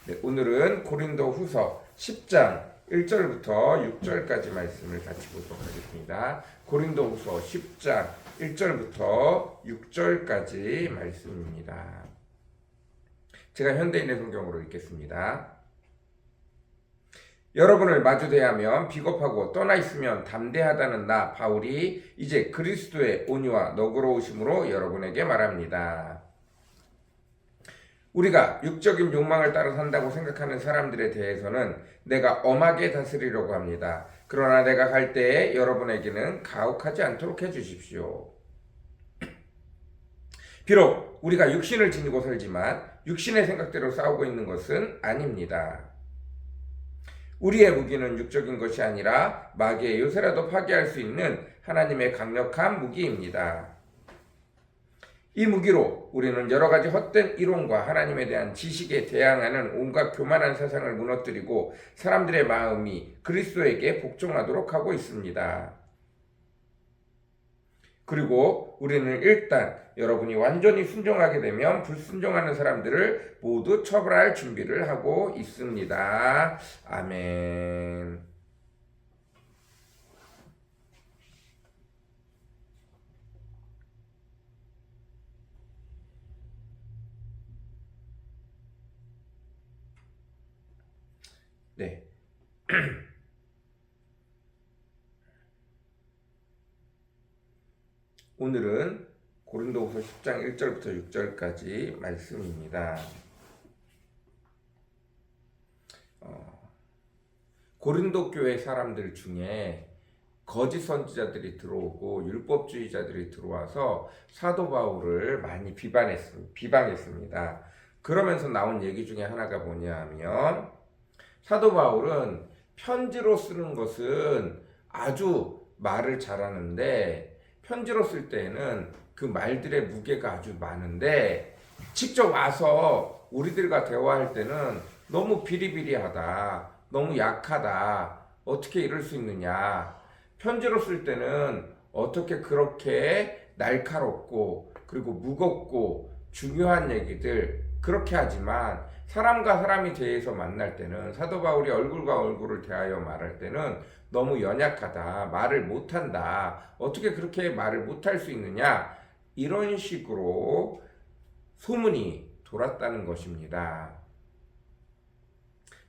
네, 오늘은 고린도 후서 10장 1절부터 6절까지 말씀을 같이 보도록 하겠습니다. 고린도 후서 10장 1절부터 6절까지 말씀입니다. 제가 현대인의 성경으로 읽겠습니다. 여러분을 마주 대하면 비겁하고 떠나 있으면 담대하다는 나 바울이 이제 그리스도의 온유와 너그러우심으로 여러분에게 말합니다. 우리가 육적인 욕망을 따라 산다고 생각하는 사람들에 대해서는 내가 엄하게 다스리려고 합니다. 그러나 내가 갈 때에 여러분에게는 가혹하지 않도록 해주십시오. 비록 우리가 육신을 지니고 살지만 육신의 생각대로 싸우고 있는 것은 아닙니다. 우리의 무기는 육적인 것이 아니라 마귀의 요새라도 파괴할 수 있는 하나님의 강력한 무기입니다. 이 무기로 우리는 여러 가지 헛된 이론과 하나님에 대한 지식에 대항하는 온갖 교만한 사상을 무너뜨리고 사람들의 마음이 그리스도에게 복종하도록 하고 있습니다. 그리고 우리는 일단 여러분이 완전히 순종하게 되면 불순종하는 사람들을 모두 처벌할 준비를 하고 있습니다. 아멘. 네. 오늘은 고린도후서 10장 1절부터 6절까지 말씀입니다. 고린도 교회 사람들 중에 거짓 선지자들이 들어오고 율법주의자들이 들어와서 사도 바울을 많이 비방했습니다. 그러면서 나온 얘기 중에 하나가 뭐냐 하면 사도 바울은 편지로 쓰는 것은 아주 말을 잘하는데 편지로 쓸 때에는 그 말들의 무게가 아주 많은데 직접 와서 우리들과 대화할 때는 너무 비리비리하다, 너무 약하다, 어떻게 이럴 수 있느냐. 편지로 쓸 때는 어떻게 그렇게 날카롭고 그리고 무겁고 중요한 얘기들 그렇게 하지만 사람과 사람이 대해서 만날 때는 사도 바울이 얼굴과 얼굴을 대하여 말할 때는 너무 연약하다, 말을 못한다, 어떻게 그렇게 말을 못할 수 있느냐, 이런 식으로 소문이 돌았다는 것입니다.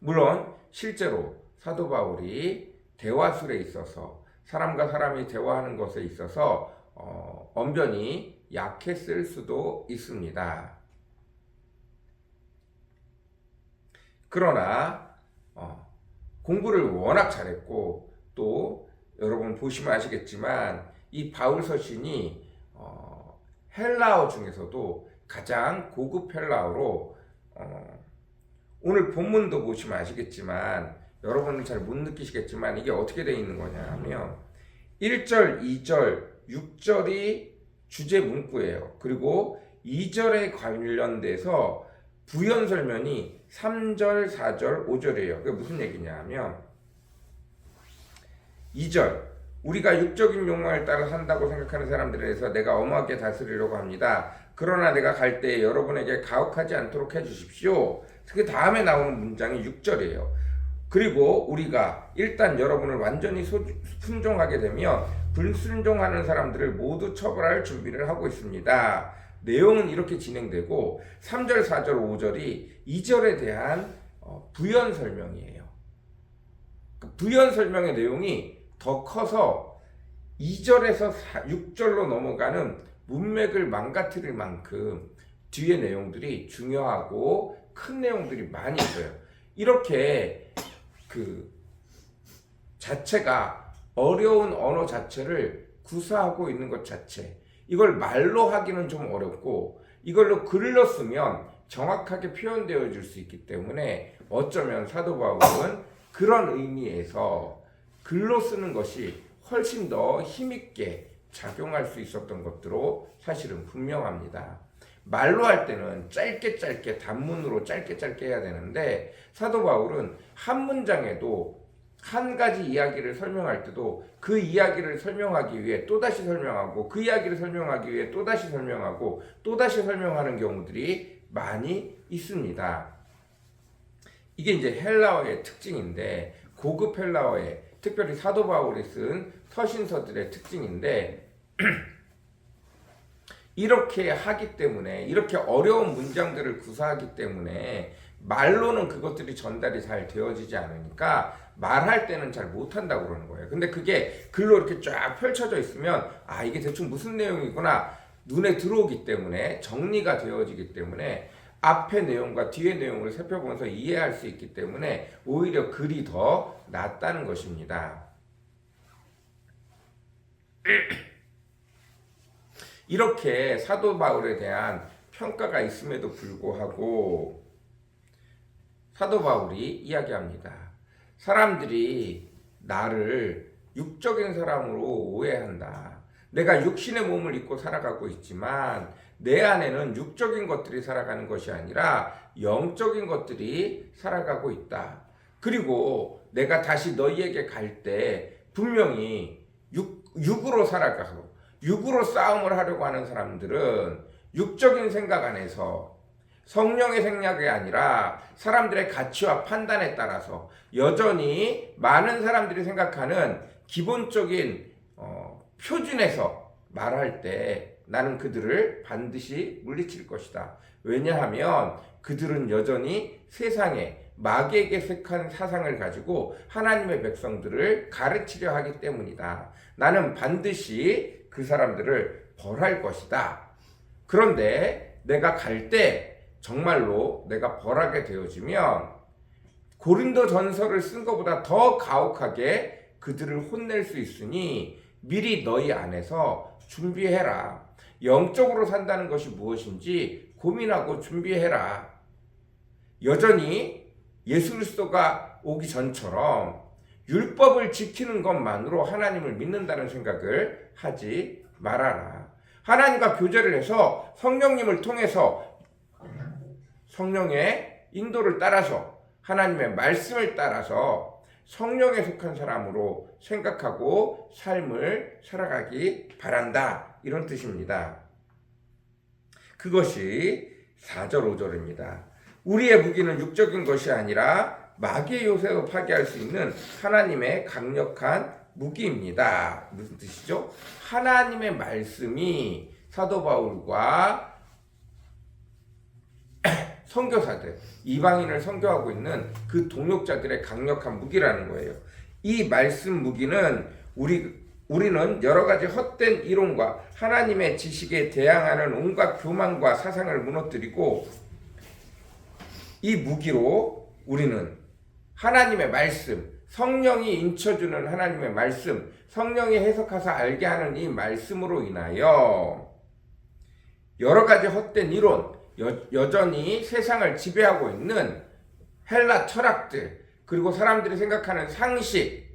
물론 실제로 사도 바울이 대화술에 있어서 사람과 사람이 대화하는 것에 있어서 언변이 약했을 수도 있습니다. 그러나 공부를 워낙 잘했고 또 여러분 보시면 아시겠지만 이 바울 서신이 헬라어 중에서도 가장 고급 헬라어로 오늘 본문도 보시면 아시겠지만 여러분은 잘 못 느끼시겠지만 이게 어떻게 되어 있는 거냐 하면 1절, 2절, 6절이 주제 문구예요. 그리고 2절에 관련돼서 부연 설명이 3절, 4절, 5절이에요. 그게 무슨 얘기냐 하면 2절 우리가 육적인 욕망을 따라 산다고 생각하는 사람들에 대해서 내가 엄하게 다스리려고 합니다. 그러나 내가 갈 때 여러분에게 가혹하지 않도록 해주십시오. 그 다음에 나오는 문장이 6절이에요. 그리고 우리가 일단 여러분을 완전히 순종하게 되면 불순종하는 사람들을 모두 처벌할 준비를 하고 있습니다. 내용은 이렇게 진행되고 3절, 4절, 5절이 2절에 대한 부연 설명이에요. 부연 설명의 내용이 더 커서 2절에서 6절로 넘어가는 문맥을 망가뜨릴 만큼 뒤에 내용들이 중요하고 큰 내용들이 많이 있어요. 이렇게 그 자체가 어려운 언어 자체를 구사하고 있는 것 자체, 이걸 말로 하기는 좀 어렵고 이걸로 글로 쓰면 정확하게 표현되어 줄 수 있기 때문에 어쩌면 사도 바울은 그런 의미에서 글로 쓰는 것이 훨씬 더 힘있게 작용할 수 있었던 것으로 사실은 분명합니다. 말로 할 때는 짧게 단문으로 짧게 해야 되는데 사도 바울은 한 문장에도 한 가지 이야기를 설명할 때도 그 이야기를 설명하기 위해 또다시 설명하고 그 이야기를 설명하기 위해 또다시 설명하고 또다시 설명하는 경우들이 많이 있습니다. 이게 이제 헬라어의 특징인데, 고급 헬라어의, 특별히 사도 바울이 쓴 서신서들의 특징인데, 이렇게 하기 때문에, 이렇게 어려운 문장들을 구사하기 때문에 말로는 그것들이 전달이 잘 되어지지 않으니까 말할 때는 잘 못한다고 그러는 거예요. 근데 그게 글로 이렇게 쫙 펼쳐져 있으면 아, 이게 대충 무슨 내용이구나 눈에 들어오기 때문에, 정리가 되어지기 때문에 앞의 내용과 뒤의 내용을 살펴보면서 이해할 수 있기 때문에 오히려 글이 더 낫다는 것입니다. 이렇게 사도 바울에 대한 평가가 있음에도 불구하고 사도 바울이 이야기합니다. 사람들이 나를 육적인 사람으로 오해한다. 내가 육신의 몸을 입고 살아가고 있지만 내 안에는 육적인 것들이 살아가는 것이 아니라 영적인 것들이 살아가고 있다. 그리고 내가 다시 너희에게 갈 때 분명히 육으로 살아가고 육으로 싸움을 하려고 하는 사람들은 육적인 생각 안에서 성령의 생각이 아니라 사람들의 가치와 판단에 따라서 여전히 많은 사람들이 생각하는 기본적인 표준에서 말할 때 나는 그들을 반드시 물리칠 것이다. 왜냐하면 그들은 여전히 세상에 마귀에게 속한 사상을 가지고 하나님의 백성들을 가르치려 하기 때문이다. 나는 반드시 그 사람들을 벌할 것이다. 그런데 내가 갈 때 정말로 내가 벌하게 되어지면 고린도 전서를 쓴 것보다 더 가혹하게 그들을 혼낼 수 있으니 미리 너희 안에서 준비해라. 영적으로 산다는 것이 무엇인지 고민하고 준비해라. 여전히 예수 그리스도가 오기 전처럼 율법을 지키는 것만으로 하나님을 믿는다는 생각을 하지 말아라. 하나님과 교제를 해서 성령님을 통해서 성령의 인도를 따라서 하나님의 말씀을 따라서 성령에 속한 사람으로 생각하고 삶을 살아가기 바란다. 이런 뜻입니다. 그것이 4절 5절입니다. 우리의 무기는 육적인 것이 아니라 마귀의 요새로 파괴할 수 있는 하나님의 강력한 무기입니다. 무슨 뜻이죠? 하나님의 말씀이 사도 바울과 선교사들, 이방인을 선교하고 있는 그 동역자들의 강력한 무기라는 거예요. 이 말씀 무기는 우리는 여러 가지 헛된 이론과 하나님의 지식에 대항하는 온갖 교만과 사상을 무너뜨리고 이 무기로 우리는 하나님의 말씀, 성령이 인쳐주는 하나님의 말씀, 성령이 해석하사 알게 하는 이 말씀으로 인하여 여러 가지 헛된 이론, 여전히 세상을 지배하고 있는 헬라 철학들, 그리고 사람들이 생각하는 상식,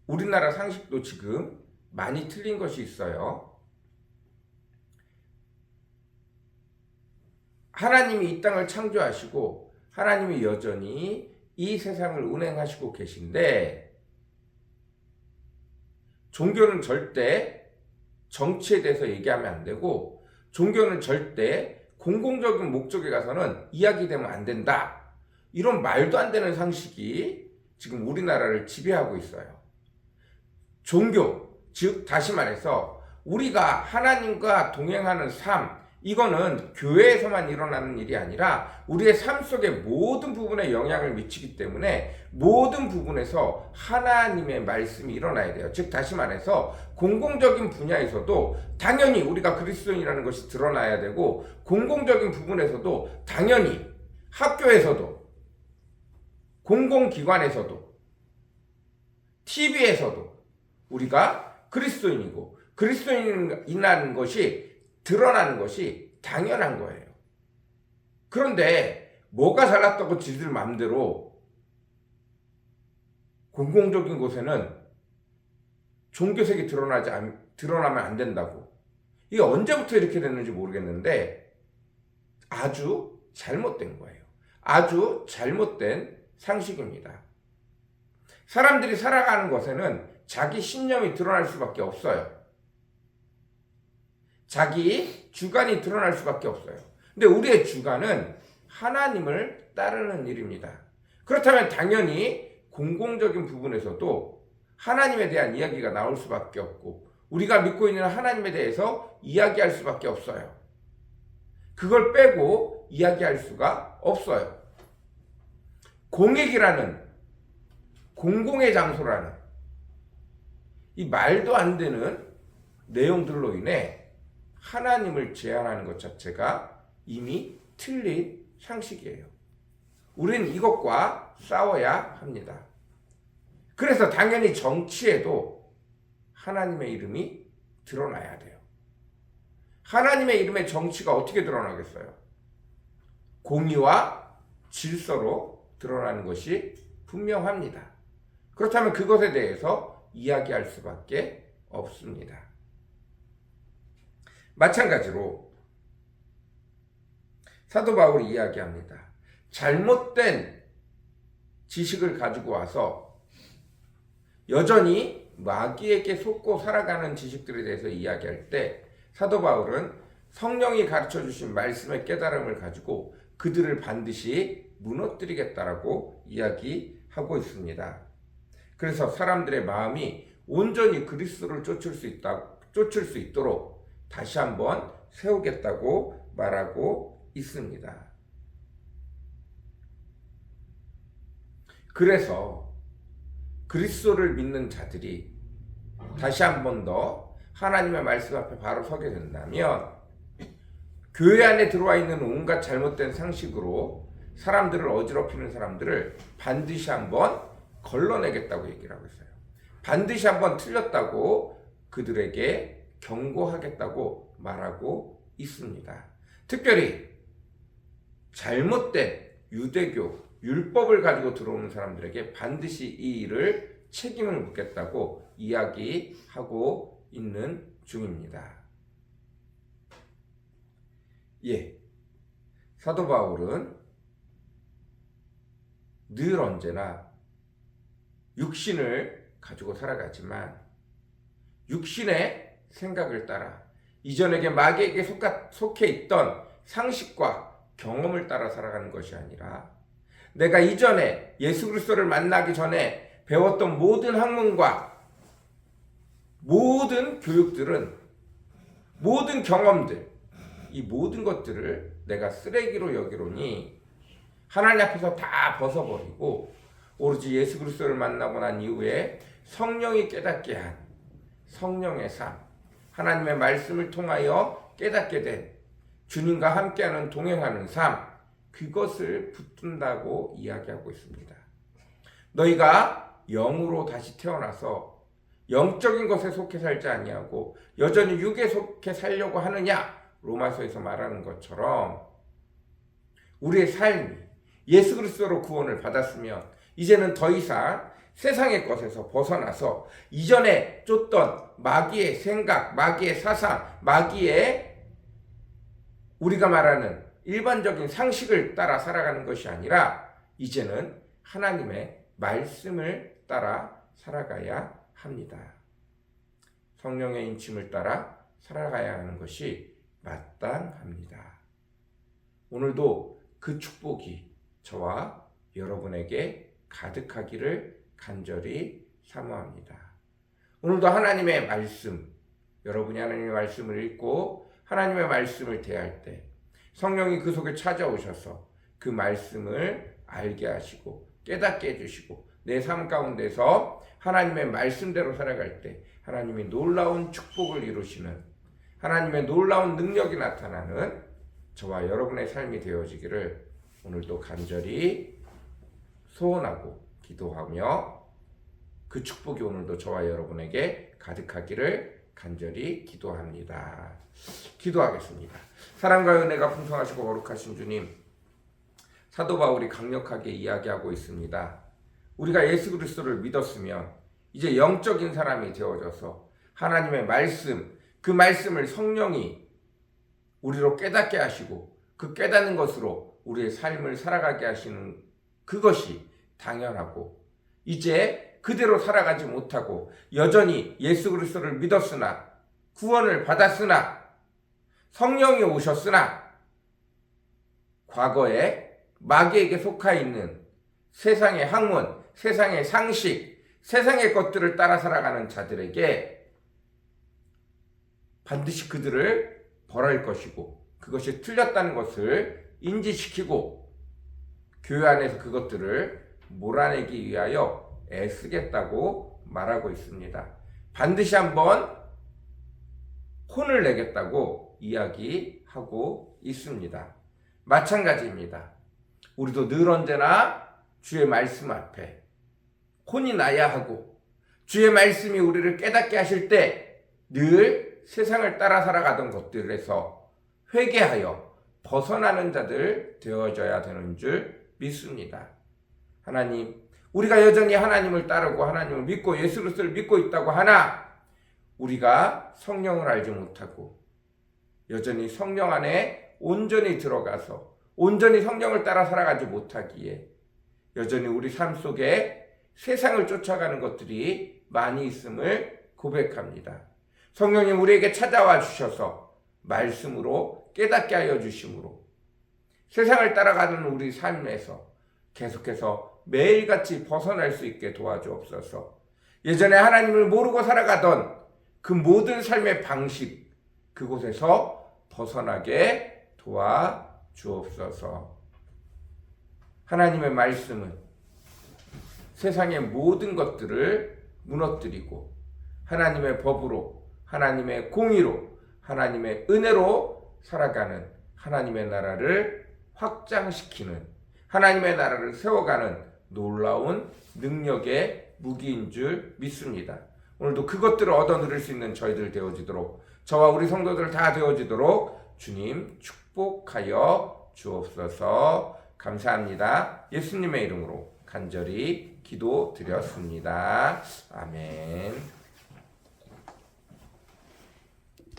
우리나라 상식도 지금 많이 틀린 것이 있어요. 하나님이 이 땅을 창조하시고 하나님이 여전히 이 세상을 운행하시고 계신데 종교는 절대 정치에 대해서 얘기하면 안 되고 종교는 절대 공공적인 목적에 가서는 이야기되면 안 된다. 이런 말도 안 되는 상식이 지금 우리나라를 지배하고 있어요. 종교, 즉 다시 말해서 우리가 하나님과 동행하는 삶, 이거는 교회에서만 일어나는 일이 아니라 우리의 삶 속의 모든 부분에 영향을 미치기 때문에 모든 부분에서 하나님의 말씀이 일어나야 돼요. 즉 다시 말해서 공공적인 분야에서도 당연히 우리가 그리스도인이라는 것이 드러나야 되고 공공적인 부분에서도 당연히 학교에서도 공공기관에서도 TV에서도 우리가 그리스도인이고 그리스도인이라는 것이 드러나는 것이 당연한 거예요. 그런데 뭐가 잘났다고 지들 마음대로 공공적인 곳에는 종교색이 드러나면 안 된다고. 이게 언제부터 이렇게 됐는지 모르겠는데 아주 잘못된 거예요. 아주 잘못된 상식입니다. 사람들이 살아가는 것에는 자기 신념이 드러날 수밖에 없어요. 자기 주관이 드러날 수밖에 없어요. 근데 우리의 주관은 하나님을 따르는 일입니다. 그렇다면 당연히 공공적인 부분에서도 하나님에 대한 이야기가 나올 수밖에 없고 우리가 믿고 있는 하나님에 대해서 이야기할 수밖에 없어요. 그걸 빼고 이야기할 수가 없어요. 공익이라는 공공의 장소라는 이 말도 안 되는 내용들로 인해 하나님을 제한하는 것 자체가 이미 틀린 상식이에요. 우리는 이것과 싸워야 합니다. 그래서 당연히 정치에도 하나님의 이름이 드러나야 돼요. 하나님의 이름의 정치가 어떻게 드러나겠어요? 공의와 질서로 드러나는 것이 분명합니다. 그렇다면 그것에 대해서 이야기할 수밖에 없습니다. 마찬가지로 사도 바울이 이야기합니다. 잘못된 지식을 가지고 와서 여전히 마귀에게 속고 살아가는 지식들에 대해서 이야기할 때 사도 바울은 성령이 가르쳐 주신 말씀의 깨달음을 가지고 그들을 반드시 무너뜨리겠다라고 이야기하고 있습니다. 그래서 사람들의 마음이 온전히 그리스도를 쫓을 수 있도록 다시 한번 세우겠다고 말하고 있습니다. 그래서 그리스도를 믿는 자들이 다시 한 번 더 하나님의 말씀 앞에 바로 서게 된다면 교회 안에 들어와 있는 온갖 잘못된 상식으로 사람들을 어지럽히는 사람들을 반드시 한번 걸러내겠다고 얘기를 하고 있어요. 반드시 한번 틀렸다고 그들에게 경고하겠다고 말하고 있습니다. 특별히 잘못된 유대교, 율법을 가지고 들어오는 사람들에게 반드시 이 일을 책임을 묻겠다고 이야기하고 있는 중입니다. 사도 바울은 늘 언제나 육신을 가지고 살아가지만 육신의 생각을 따라 이전에게 마귀에게 속해 있던 상식과 경험을 따라 살아가는 것이 아니라 내가 이전에 예수 그리스도를 만나기 전에 배웠던 모든 학문과 모든 교육들은 모든 경험들 이 모든 것들을 내가 쓰레기로 여기로니 하나님 앞에서 다 벗어버리고 오로지 예수 그리스도를 만나고 난 이후에 성령이 깨닫게 한 성령의 삶, 하나님의 말씀을 통하여 깨닫게 된 주님과 함께하는 동행하는 삶, 그것을 붙든다고 이야기하고 있습니다. 너희가 영으로 다시 태어나서 영적인 것에 속해 살지 아니하고 여전히 육에 속해 살려고 하느냐? 로마서에서 말하는 것처럼 우리의 삶이 예수 그리스도로 구원을 받았으면 이제는 더 이상 세상의 것에서 벗어나서 이전에 쫓던 마귀의 생각, 마귀의 사상, 마귀의 우리가 말하는 일반적인 상식을 따라 살아가는 것이 아니라 이제는 하나님의 말씀을 따라 살아가야 합니다. 성령의 인침을 따라 살아가야 하는 것이 마땅합니다. 오늘도 그 축복이 저와 여러분에게 가득하기를 간절히 사모합니다. 오늘도 하나님의 말씀, 여러분이 하나님의 말씀을 읽고 하나님의 말씀을 대할 때 성령이 그 속에 찾아오셔서 그 말씀을 알게 하시고 깨닫게 해주시고 내 삶 가운데서 하나님의 말씀대로 살아갈 때 하나님이 놀라운 축복을 이루시는 하나님의 놀라운 능력이 나타나는 저와 여러분의 삶이 되어지기를 오늘도 간절히 소원하고 기도하며 그 축복이 오늘도 저와 여러분에게 가득하기를 간절히 기도합니다. 기도하겠습니다. 사랑과 은혜가 풍성하시고 거룩하신 주님, 사도 바울이 강력하게 이야기하고 있습니다. 우리가 예수 그리스도를 믿었으면 이제 영적인 사람이 되어져서 하나님의 말씀, 그 말씀을 성령이 우리로 깨닫게 하시고 그 깨닫는 것으로 우리의 삶을 살아가게 하시는 그것이 당연하고 이제 그대로 살아가지 못하고 여전히 예수 그리스도를 믿었으나 구원을 받았으나 성령이 오셨으나 과거에 마귀에게 속하 있는 세상의 학문, 세상의 상식, 세상의 것들을 따라 살아가는 자들에게 반드시 그들을 벌할 것이고 그것이 틀렸다는 것을 인지시키고 교회 안에서 그것들을 몰아내기 위하여 애쓰겠다고 말하고 있습니다. 반드시 한번 혼을 내겠다고 이야기하고 있습니다. 마찬가지입니다. 우리도 늘 언제나 주의 말씀 앞에 혼이 나야 하고 주의 말씀이 우리를 깨닫게 하실 때 늘 세상을 따라 살아가던 것들에서 회개하여 벗어나는 자들 되어져야 되는 줄 믿습니다. 하나님, 우리가 여전히 하나님을 따르고 하나님을 믿고 예수 그리스도를 믿고 있다고 하나 우리가 성령을 알지 못하고 여전히 성령 안에 온전히 들어가서 온전히 성령을 따라 살아가지 못하기에 여전히 우리 삶 속에 세상을 쫓아가는 것들이 많이 있음을 고백합니다. 성령님 우리에게 찾아와 주셔서 말씀으로 깨닫게 하여 주심으로 세상을 따라가는 우리 삶에서 계속해서 매일같이 벗어날 수 있게 도와주옵소서. 예전에 하나님을 모르고 살아가던 그 모든 삶의 방식 그곳에서 벗어나게 도와주옵소서. 하나님의 말씀은 세상의 모든 것들을 무너뜨리고 하나님의 법으로 하나님의 공의로 하나님의 은혜로 살아가는 하나님의 나라를 확장시키는 하나님의 나라를 세워가는 놀라운 능력의 무기인 줄 믿습니다. 오늘도 그것들을 얻어 누릴 수 있는 저희들 되어지도록 저와 우리 성도들 다 되어지도록 주님 축복하여 주옵소서. 감사합니다. 예수님의 이름으로 간절히 기도드렸습니다. 아멘.